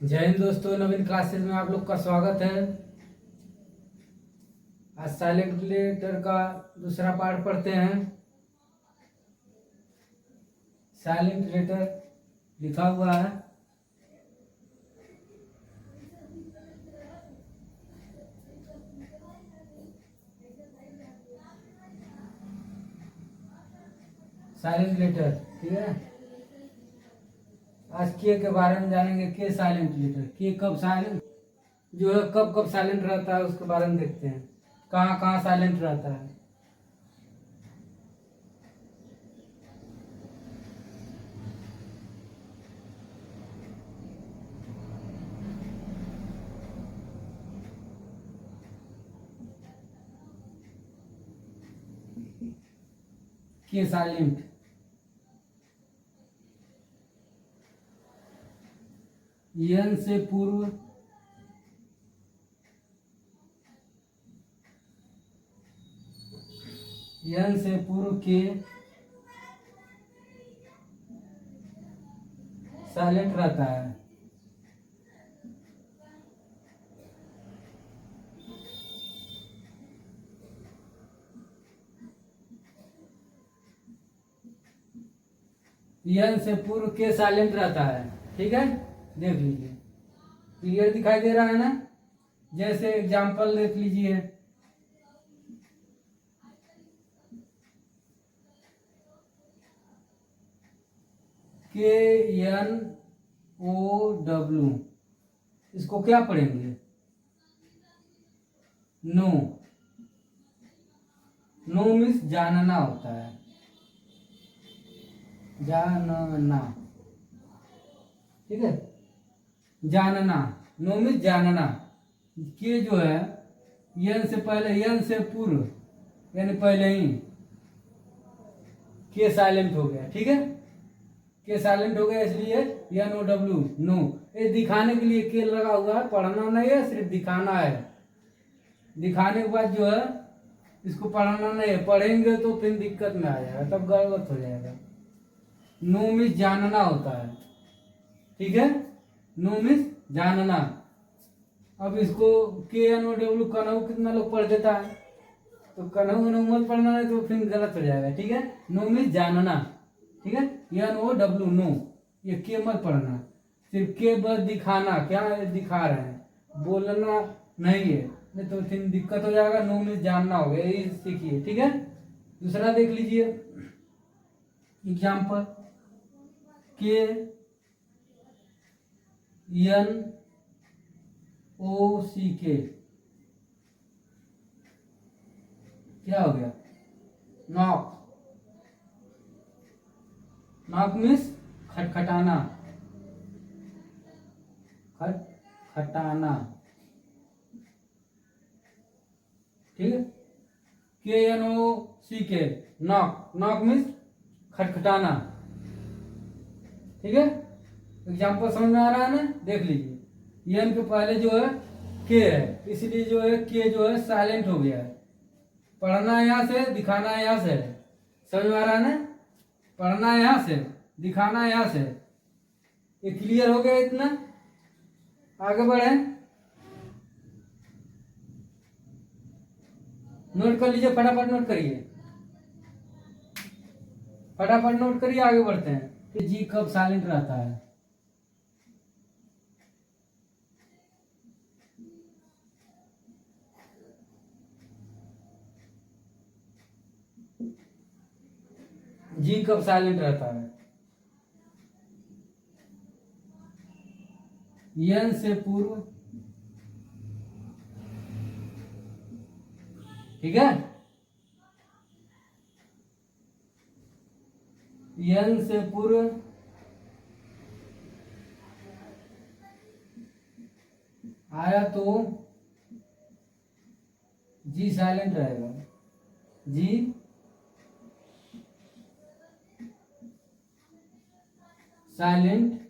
जय हिंद दोस्तों, नवीन क्लासेस में आप लोग का स्वागत है। आज साइलेंट लेटर का दूसरा पार्ट पढ़ते हैं। साइलेंट लेटर लिखा हुआ है। साइलेंट लेटर, ठीक है। आज के बारे में जानेंगे। के साइलेंट लेटर, के कब साइलेंट जो है, कब कब साइलेंट रहता है उसके बारे में देखते हैं। कहाँ कहाँ साइलेंट रहता है। के साइलेंट, यन से पूर्व के साइलेंट रहता है। यन से पूर्व के साइलेंट रहता है, ठीक है। देख लीजिए, क्लियर दिखाई दे रहा है ना। जैसे एग्जाम्पल देख लीजिए, के एन ओ डब्ल्यू, इसको क्या पढ़ेंगे? नो। नो मीन्स जानना होता है, जानना, ठीक है। जानना, नो मीन्स जानना। के जो है, यन से पहले, यन से पूर्व यानी पहले ही के साइलेंट हो गया, ठीक है। के साइलेंट हो गया इसलिए एन ओ डब्ल्यू, नो। ये दिखाने के लिए के लगा हुआ है, पढ़ना नहीं है, सिर्फ दिखाना है। दिखाने के बाद जो है इसको पढ़ना नहीं है, पढ़ेंगे तो फिर दिक्कत में आ जाएगा, तब गड़बड़ हो जाएगा। नो मीन्स जानना होता है, ठीक है। नो मीन्स जानना। अब इसको के एन ओ डब्ल्यू कनऊ कितना लोग पढ़ देता है, तो कनऊ वनऊ मत पढ़ना, नहीं तो फिर गलत हो जाएगा, ठीक है। नो मीन्स जानना, ठीक है। N O W, know. ये के मत पढ़ना, सिर्फ के बस दिखाना, क्या दिखा रहे हैं, बोलना नहीं है, नहीं तो फिर दिक्कत हो जाएगा। नो मीन्स जानना हो गया, यही सीखिए, ठीक है। दूसरा देख लीजिए एग्जाम्पल, के एन ओ सी के, क्या हो गया? नॉक। नॉक मीन्स खटखटाना, खटखटाना, ठीक है। के एन ओ सी के, नॉक। नॉक मीन्स खटखटाना, ठीक है। एग्जाम्पल समझ में आ रहा है ना। देख लीजिए, एन के पहले जो है के है, इसलिए जो है के जो है साइलेंट हो गया है। पढ़ना यहाँ से, दिखाना यहाँ से, समझ में आ रहा है ना। पढ़ना यहाँ से, दिखाना यहाँ से। ये क्लियर हो गया इतना। आगे बढ़े, नोट कर लीजिए, फटाफट नोट करिए, फटाफट नोट करिए, आगे बढ़ते हैं कि जी कब साइलेंट रहता है। जी कब साइलेंट रहता है? यन से पूर्व, ठीक है। यन से पूर्व आया तो जी साइलेंट रहेगा। जी साइलेंट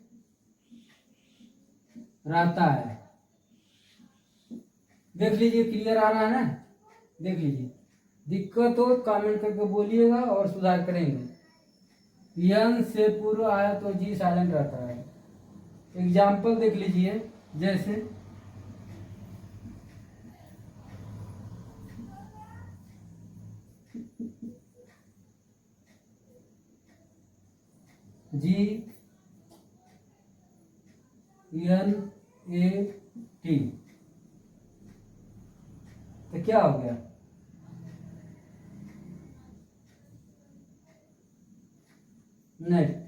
रहता है। देख लीजिए, क्लियर आ रहा है ना। देख लीजिए, दिक्कत हो कमेंट करके बोलिएगा और सुधार करेंगे। यन से पूर्व आया तो जी साइलेंट रहता है। एग्जाम्पल देख लीजिए, जैसे GNAT, तो क्या हो गया? नेट।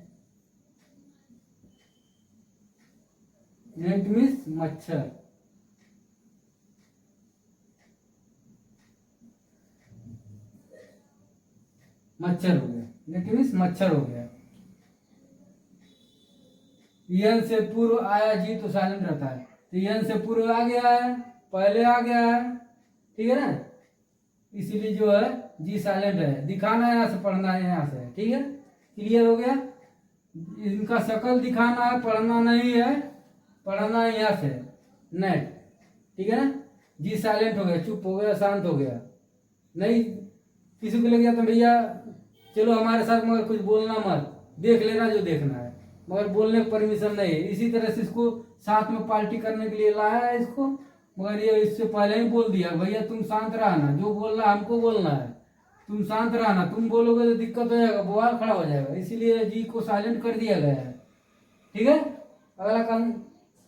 नेट मीन्स मच्छर। मच्छर हो गया, नेट मीन्स मच्छर हो गया। यन से पूर्व आया जी तो साइलेंट रहता है, तो यन से पूर्व आ गया है, पहले आ गया है, ठीक है ना, इसीलिए जो है जी साइलेंट है। दिखाना है यहाँ से, पढ़ना है यहाँ से, ठीक है, क्लियर हो गया। इनका शकल दिखाना है, पढ़ना नहीं है, पढ़ना है यहाँ से नेट, ठीक है ना। जी साइलेंट हो गया, चुप हो गया, शांत हो गया, नहीं किसी को लग गया तो भैया चलो हमारे साथ, मगर कुछ बोलना मत, देख लेना जो देखना है, मगर बोलने की परमिशन नहीं है। इसी तरह से इसको साथ में पार्टी करने के लिए लाया है इसको, मगर ये इससे पहले ही बोल दिया भैया तुम शांत रहना, जो बोलना है हमको बोलना है, तुम शांत रहना, तुम बोलोगे तो दिक्कत हो जाएगा, बवाल खड़ा हो जाएगा, इसीलिए जी को साइलेंट कर दिया गया है, ठीक है। अगला काम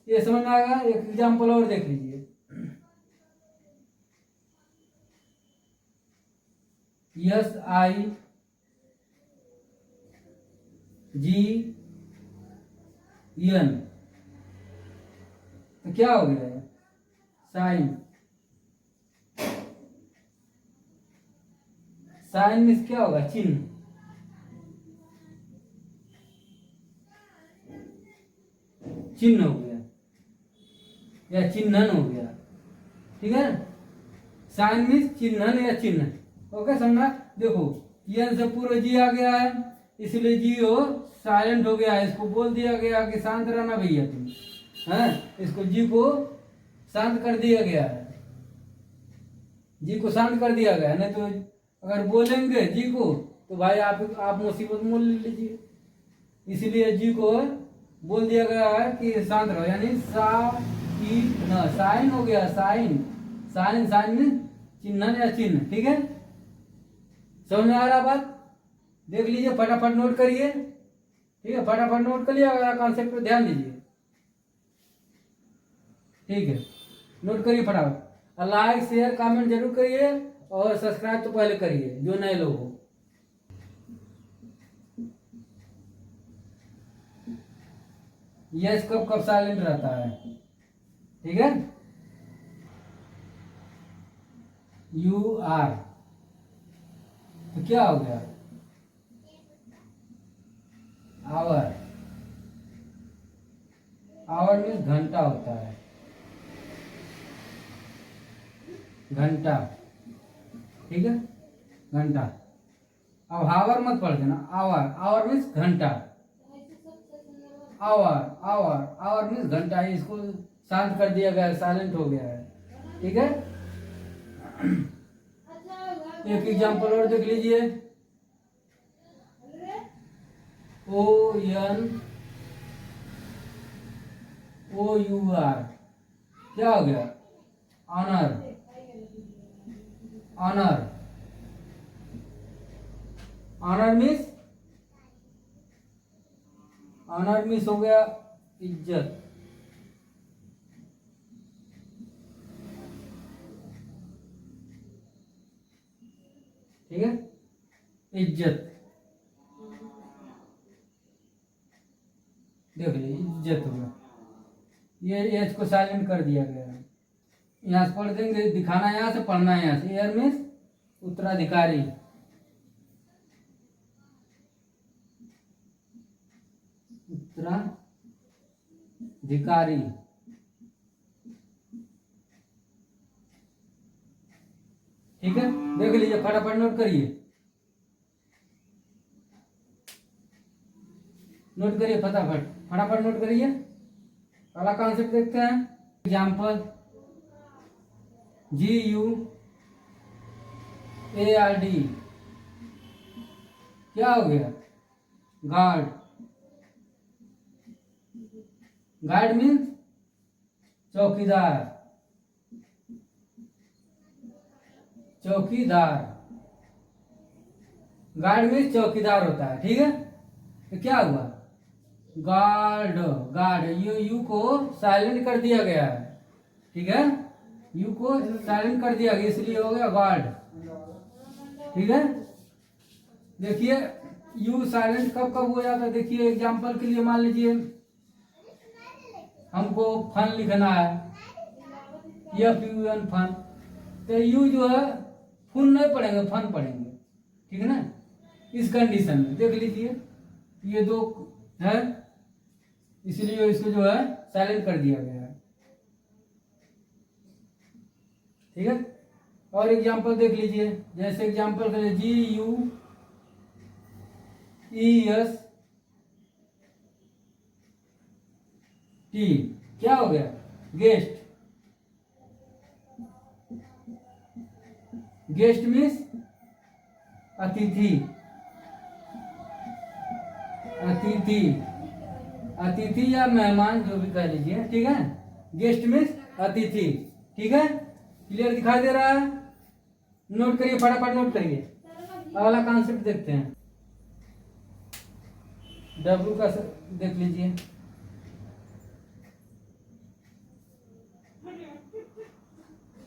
ये समझ में आएगा। एक एग्जाम्पल और देख लीजिए, SIGN, तो क्या हो गया है? साइन। साइन मीन्स क्या होगा? चिन्ह। चिन्ह हो गया या चिन्हन हो गया, ठीक है। साइन मीन्स चिन्हन या चिन्ह, ओके समझना। देखो यन से पूर्व जी आ गया है, इसलिए जी हो साइलेंट हो गया है, इसको बोल दिया गया कि शांत रहना भैया तुम, है, इसको जी को शांत कर दिया गया है, जी को शांत कर दिया गया है। नहीं तो अगर बोलेंगे जी को तो भाई आप मुसीबत मोल लीजिए, इसीलिए जी को बोल दिया गया है कि शांत रहो, यानी साइन हो गया, साइन। साइन साइन में चिन्ह या चिन्ह, ठीक है। समझ में आ रहा बात? देख लीजिए, फटाफट नोट करिए, ठीक है, फटाफट नोट करिए, अगर कॉन्सेप्ट पे ध्यान दीजिए, ठीक है, नोट करिए फटाफट। लाइक शेयर कमेंट जरूर करिए, और सब्सक्राइब तो पहले करिए जो नए लोग हो। यस कब कब साइलेंट रहता है, ठीक है। UR, तो क्या हो गया? आवर। आवर मीन्स घंटा होता है, घंटा, ठीक है, घंटा। अब हावर मत पढ़ देना, आवर। आवर मीन्स घंटा, आवर आवर आवर मीन्स घंटा। इसको शांत कर दिया गया है, साइलेंट हो गया है, ठीक है। एक एग्जांपल और देख लीजिए, ONOUR, क्या हो गया? Honour. Honour. Honour means, honour means हो गया इज्जत, ठीक है, इज्जत। देख लीजिए, इज्जत हो गया, ये एच को साइलेंट कर दिया गया है। यहाँ से पढ़ देंगे, दिखाना यहाँ से, पढ़ना यहाँ से। एयर मीन्स उत्तराधिकारी, उत्तराधिकारी, ठीक है। देख लीजिए, फटाफट नोट करिए, नोट करिए, फटाफट फटाफट नोट करिए। अगला कॉन्सेप्ट देखते हैं, एग्जाम्पल GUARD, क्या हो गया? गार्ड। गार्ड मीन्स चौकीदार, चौकीदार, गार्ड मीन्स चौकीदार होता है। ठीक है, तो क्या हुआ, गार्ड, गार्ड, यू को साइलेंट कर दिया गया है। ठीक है, यू को साइलेंट कर दिया गया इसलिए हो गया गार्ड। ठीक है, देखिए यू साइलेंट कब कब हो जाता है, देखिए एग्जांपल के लिए मान लीजिए हमको फन लिखना है, FUN फन, तो यू जो है फुन नहीं पढ़ेंगे, फन पढ़ेंगे। ठीक है ना, इस कंडीशन में देख लीजिए ये दो है, इसलिए इसको जो है साइलेंट कर दिया गया है। ठीक है, और एग्जांपल देख लीजिए, जैसे एग्जांपल के लिए GUEST, क्या हो गया, गेस्ट, गेस्ट मीन्स अतिथि, अतिथि, अतिथि या मेहमान जो भी कह लीजिए। ठीक है, गेस्ट मीन्स अतिथि। ठीक है, क्लियर दिखाई दे रहा है, नोट करिए, फटाफट नोट करिए। अगला कॉन्सेप्ट देखते हैं, W का देख लीजिए,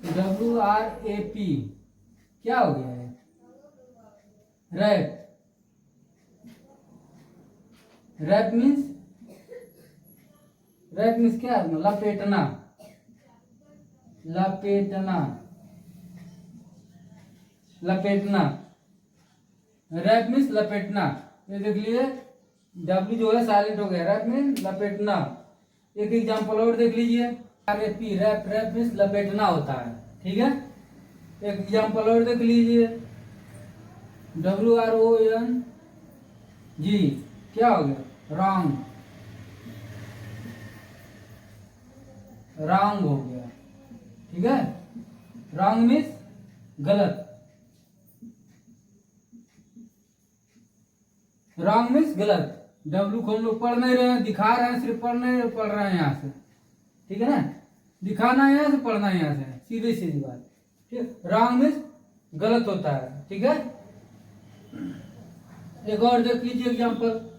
WRAP क्या हो गया है, wrap, wrap means, wrap means क्या, लपेटना, लपेटना, लपेटना, रैप मीन्स लपेटना। ये देख लिए W जो है साइलेंट हो गया, रैप मीन्स लपेटना। एक एग्जांपल और देख लीजिए, RAP, रैप, रैप मीन्स लपेटना होता है। ठीक है, एक एग्जांपल और देख लीजिए, WRONG, क्या हो गया, रॉन्ग, रॉन्ग हो गया। ठीक है, रॉन्ग मीन्स गलत, रॉन्ग मीन्स गलत। W को हम लोग पढ़ नहीं रहे हैं, दिखा रहे हैं, सिर्फ पढ़ रहे हैं यहाँ से। ठीक है ना, दिखाना है यहाँ से, पढ़ना है यहाँ से, सीधी सीधी बात। ठीक, रॉन्ग मीन्स गलत होता है। ठीक है, एक और देख लीजिए एग्जांपल,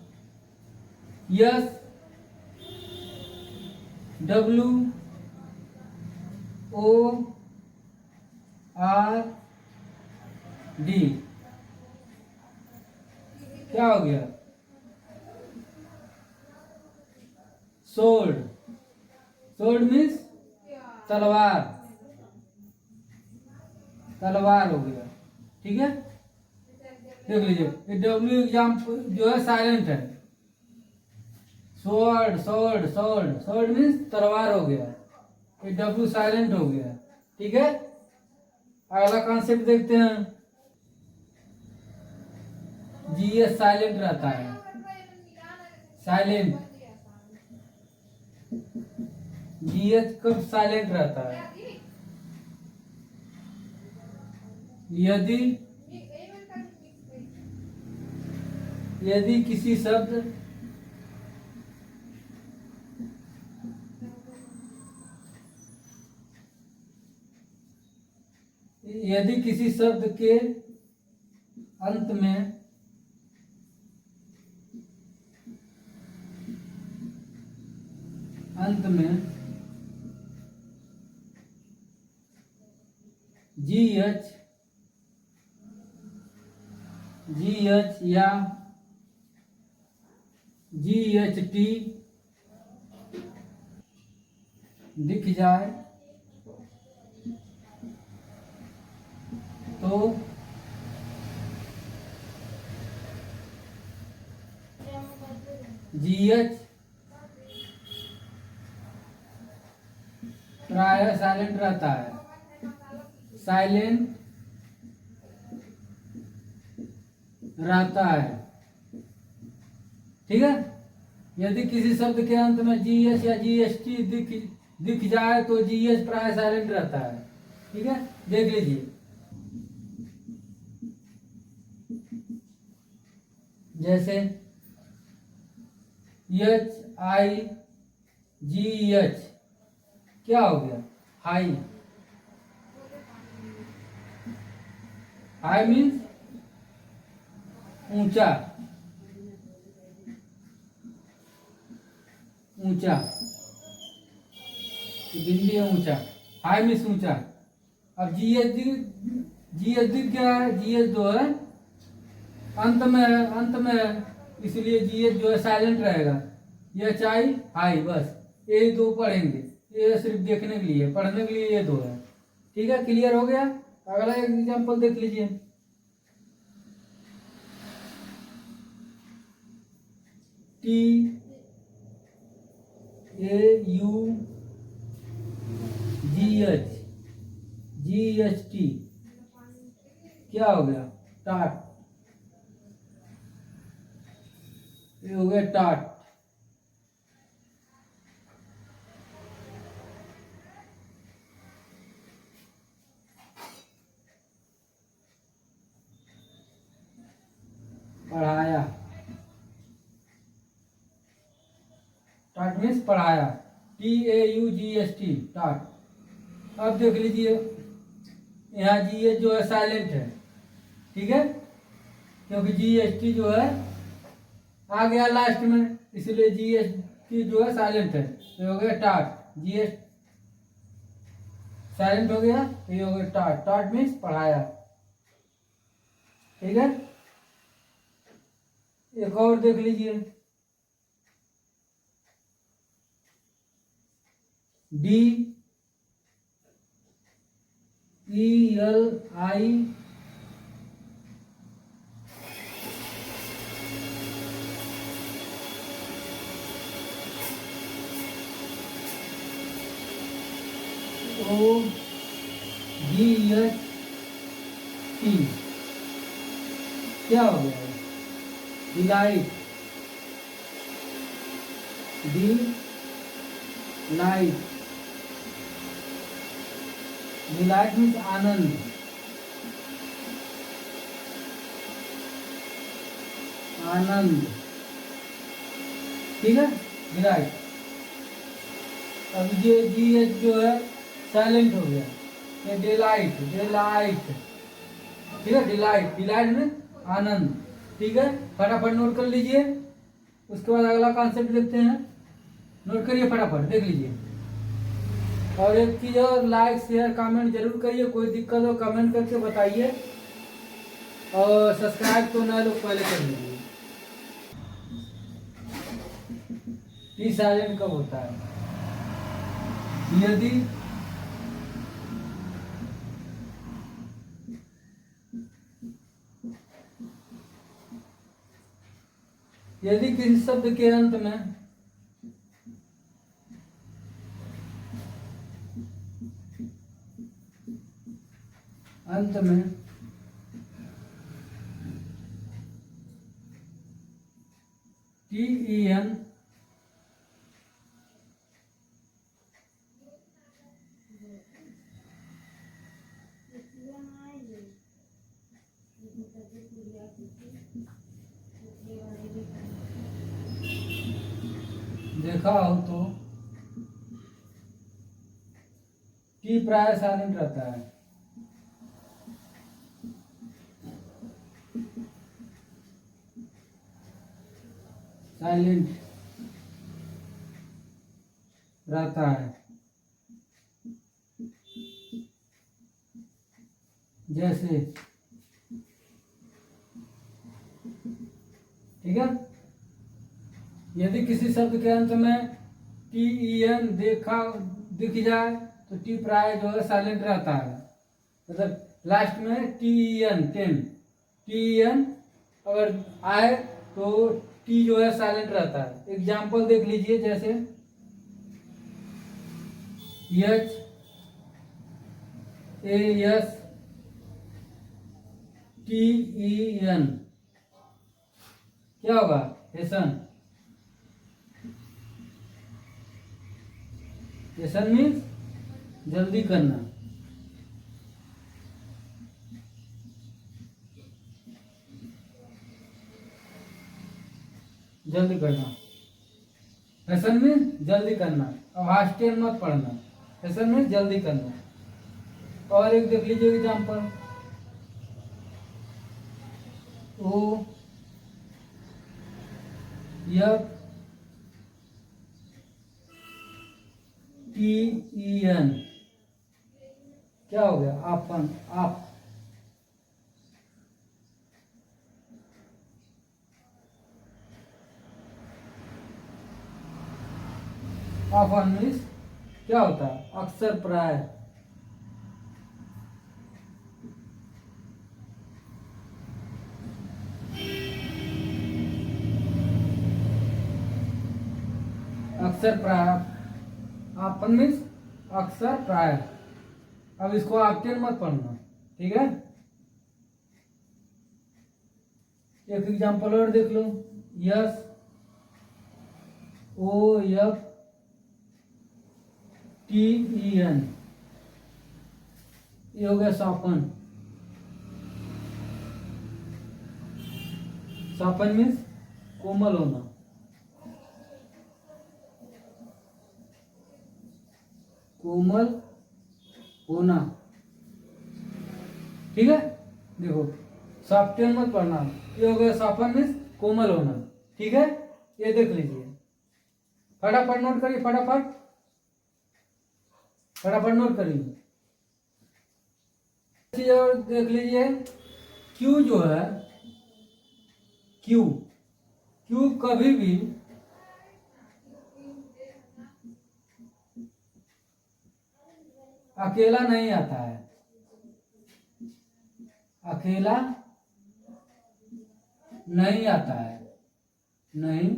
SWORD, क्या हो गया, सोल्ड, सोल्ड मीन्स तलवार, तलवार हो गया। ठीक है, देख लीजिए ये W एग्जाम्पल जो है साइलेंट है, sword, sword, sword, sword means तलवार हो गया, ये W साइलेंट हो गया। ठीक है, अगला कॉन्सेप्ट देखते हैं, GS साइलेंट रहता है, साइलेंट, GH कब साइलेंट रहता है, यदि, यदि किसी शब्द, यदि किसी शब्द के अंत में GH या GHT दिख जाए तो GH प्रायः साइलेंट रहता है, साइलेंट रहता है। ठीक है, यदि किसी शब्द के अंत में GH या GST दिख जाए तो GH प्रायः साइलेंट रहता है। ठीक है, देख लीजिए, जैसे जी एच, क्या हो गया? हाई। हाई मीन्स ऊंचा, ऊंचा, बिंदी है ऊंचा, हाई मीन्स ऊंचा। अब जी एच डी, जी एच डी क्या है? जी एच जो है अंत में है, अंत में है, इसलिए जी एच जो है साइलेंट रहेगा। एच आई हाई, बस ये दो पढ़ेंगे, ये सिर्फ देखने के लिए, पढ़ने के लिए ये दो है। ठीक है, क्लियर हो गया? अगला एग्जांपल देख लीजिए। T A you ji H, ji T टी, क्या हो गया? टाट, ये हो गया टाट। पढ़ाया, टाट मीन्स पढ़ाया, T A you G S T, टाट। अब देख लीजिए, यहाँ जी एच जो है साइलेंट है, ठीक है, क्योंकि जी एस टी जो है आ गया लास्ट में, इसलिए जी एस टी जो है साइलेंट है, तो हो गया टाट। जी एस साइलेंट हो गया तो ये हो गया टाट। टाट मीन्स पढ़ाया, ठीक है। एक और देख लीजिए, D E L I G H T टी, क्या हो गया? Delight, delight, delight means आनंद, आनंद, ठीक है, डिलाइट। अब ये जी एच जो है साइलेंट हो गया, ये डिलाइट, डिलाइट, ठीक है, डिलाइट, डिलाइट में आनंद, ठीक है। फटाफट नोट कर लीजिए, उसके बाद अगला कॉन्सेप्ट देखते हैं। नोट करिए, फटाफट देख लीजिए। और एक चीज और, लाइक शेयर कमेंट जरूर करिए, कोई दिक्कत हो कमेंट करके बताइए, और सब्सक्राइब तो नए लोग पहले कर लीजिए। टी साइलेंट कब होता है? यदि यदि किसी शब्द के अंत में टी ई एन देखा हो तो टी प्राय साइलेंट रहता है, साइलेंट रहता है। जैसे, ठीक है, यदि किसी शब्द के अंत में टी ई एन दिख जाए तो टी प्राय जो है साइलेंट रहता है, मतलब लास्ट में T E N, ten, T E N अगर आए तो टी जो है साइलेंट रहता है। एग्जाम्पल देख लीजिए, जैसे H A S T E N, क्या होगा? हेसन, हेसन मीन्स जल्दी करना, जल्दी करना, हैसन मीन जल्दी करना, अब हास्टेल मत पढ़ना, हैसन मीन जल्दी करना। और एक देख लीजिए example, O F T E N, क्या हो गया, आपन, आप। ऑफन मीन्स क्या होता है, अक्सर प्राय। अक्सर प्राय, ऑफन मीन्स अक्सर प्राय। अब इसको ऑफ्टेन मत पढ़ना, ठीक है। एक एग्जांपल और देख लो, S O F T E N, ये हो गया सॉपन। सॉपन मीन्स कोमल होना, कोमल होना, ठीक है। देखो सॉफ्टेन मत पढ़ना, ये हो गया सॉपन मीन्स कोमल होना, ठीक है। ये देख लीजिए, फटाफट नोट करिए, फटाफट फटाफट नोट करिए। और देख लीजिए, क्यू जो है, क्यू, क्यू कभी भी अकेला नहीं आता है, अकेला नहीं आता है, नहीं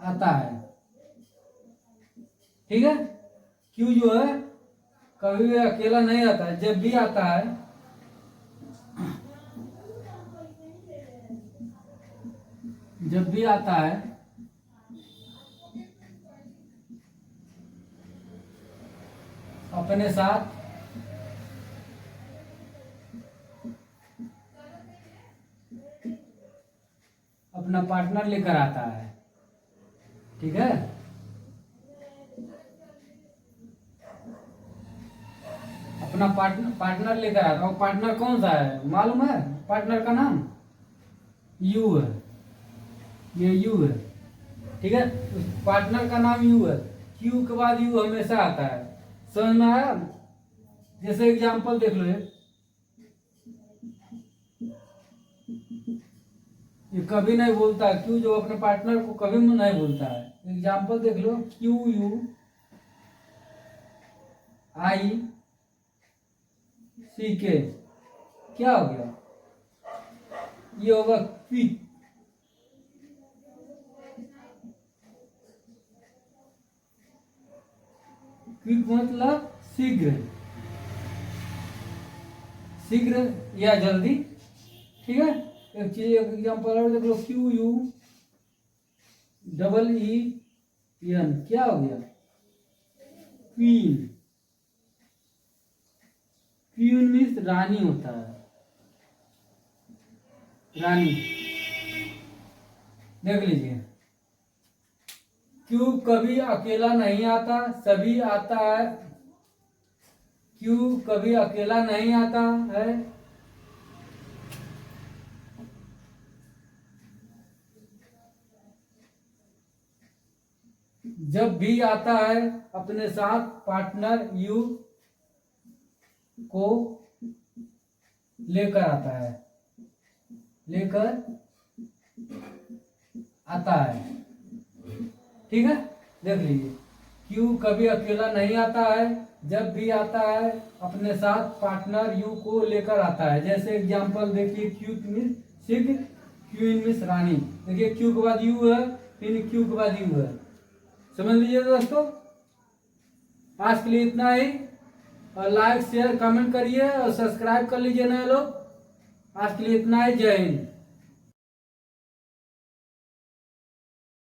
आता है, ठीक है। क्यू जो है कभी भी अकेला नहीं आता है, जब भी आता है, जब भी आता है अपने साथ अपना पार्टनर लेकर आता है, ठीक है। अपना पार्टनर लेकर आता है। और पार्टनर कौन सा है मालूम है, पार्टनर का नाम यू है, ये यू है, ठीक है। उस पार्टनर का नाम यू है, क्यू के बाद यू हमेशा आता है, समझ में आया। जैसे एग्जांपल देख लो, ये कभी नहीं बोलता, क्यू जो अपने पार्टनर को कभी नहीं बोलता है। एग्जांपल देख लो, क्यू यू आई सी के, क्या हो गया, ये होगा क्विक, क्विक मतलब शीघ्र, शीघ्र या जल्दी, ठीक है। एक चीज, एक एग्जांपल और देख लो, Q U double E N, क्या हो गया, क्वीन। क्वीन मीन्स रानी होता है, रानी। देख लीजिए, क्यू कभी अकेला नहीं आता, सभी आता है, क्यू कभी अकेला नहीं आता है, जब भी आता है अपने साथ पार्टनर यू को लेकर आता है, लेकर आता है, ठीक है। देख लीजिए, क्यू कभी अकेला नहीं आता है, जब भी आता है अपने साथ पार्टनर यू को लेकर आता है। जैसे एग्जांपल देखिए, क्यू मीन्स शीघ्र, क्वीन मीन्स रानी। देखिए क्यू के बाद यू है, फिर क्यू के बाद यू है, समझ लीजिए दोस्तों। आज के लिए इतना ही, और लाइक शेयर कमेंट करिए और सब्सक्राइब कर लीजिए नए लोग। आज के लिए इतना ही, जय हिंद।